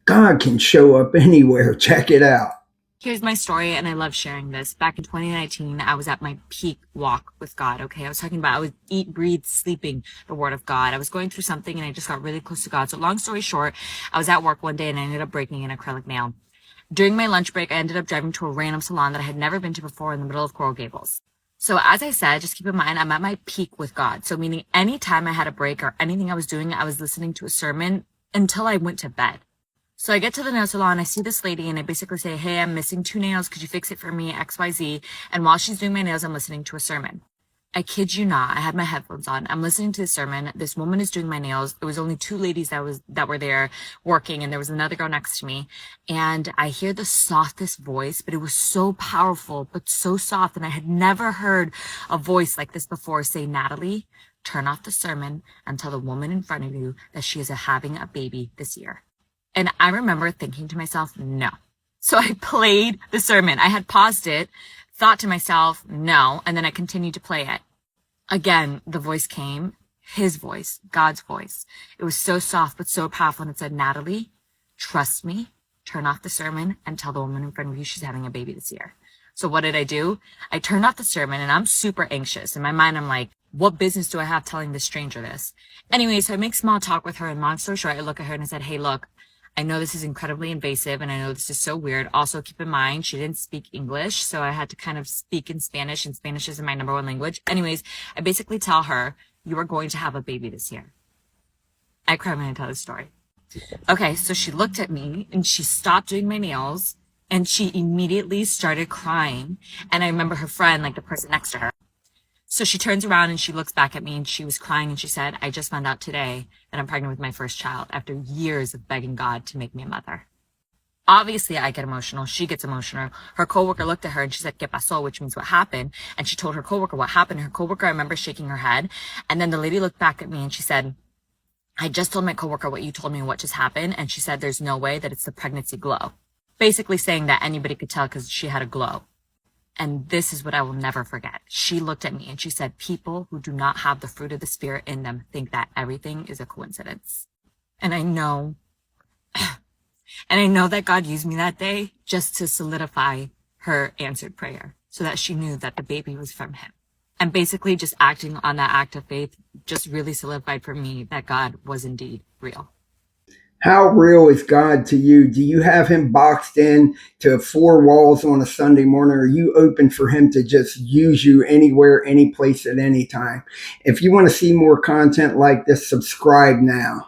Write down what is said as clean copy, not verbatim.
God can show up anywhere. Check it out. Here's my story, and I love sharing this. Back in 2019, I was at my peak walk with God, okay? I was talking about I was eat, breathe, sleeping the word of God. I was going through something, and I just got really close to God. So long story short, I was at work one day, and I ended up breaking an acrylic nail. During my lunch break, I ended up driving to a random salon that I had never been to before in the middle of Coral Gables. So as I said, just keep in mind, I'm at my peak with God. So meaning anytime I had a break or anything I was doing, I was listening to a sermon until I went to bed. So I get to the nail salon, I see this lady, and I basically say, hey, I'm missing 2 nails. Could you fix it for me? XYZ. And while she's doing my nails, I'm listening to a sermon. I kid you not. I had my headphones on. I'm listening to the sermon. This woman is doing my nails. It was only 2 ladies that were there working, and there was another girl next to me. And I hear the softest voice, but it was so powerful, but so soft. And I had never heard a voice like this before say, Natalie, turn off the sermon and tell the woman in front of you that she is having a baby this year. And I remember thinking to myself, no. So I played the sermon. I had paused it, thought to myself, no, and then I continued to play it. Again, the voice came, his voice, God's voice. It was so soft, but so powerful. And it said, Natalie, trust me, turn off the sermon and tell the woman in front of you she's having a baby this year. So what did I do? I turned off the sermon, and I'm super anxious. In my mind, I'm like, what business do I have telling this stranger this? Anyway, so I make small talk with her, and long story short, I look at her and I said, hey, look, I know this is incredibly invasive, and I know this is so weird. Also, keep in mind, she didn't speak English, so I had to kind of speak in Spanish, and Spanish isn't my number 1 language. Anyways, I basically tell her, you are going to have a baby this year. I cry when I tell this story. Okay, so she looked at me, and she stopped doing my nails, and she immediately started crying. And I remember her friend, like the person next to her. So she turns around and she looks back at me, and she was crying, and she said, I just found out today that I'm pregnant with my first child after years of begging God to make me a mother. Obviously, I get emotional. She gets emotional. Her coworker looked at her and she said, ¿Qué pasó? Which means what happened. And she told her coworker what happened. Her coworker, I remember, shaking her head. And then the lady looked back at me and she said, I just told my coworker what you told me and what just happened. And she said, there's no way that it's the pregnancy glow. Basically saying that anybody could tell because she had a glow. And this is what I will never forget. She looked at me and she said, people who do not have the fruit of the Spirit in them think that everything is a coincidence. And I know that God used me that day just to solidify her answered prayer so that she knew that the baby was from him. And basically just acting on that act of faith just really solidified for me that God was indeed real. How real is God to you? Do you have him boxed in to 4 walls on a Sunday morning? Or are you open for him to just use you anywhere, any place, at any time? If you want to see more content like this, subscribe now.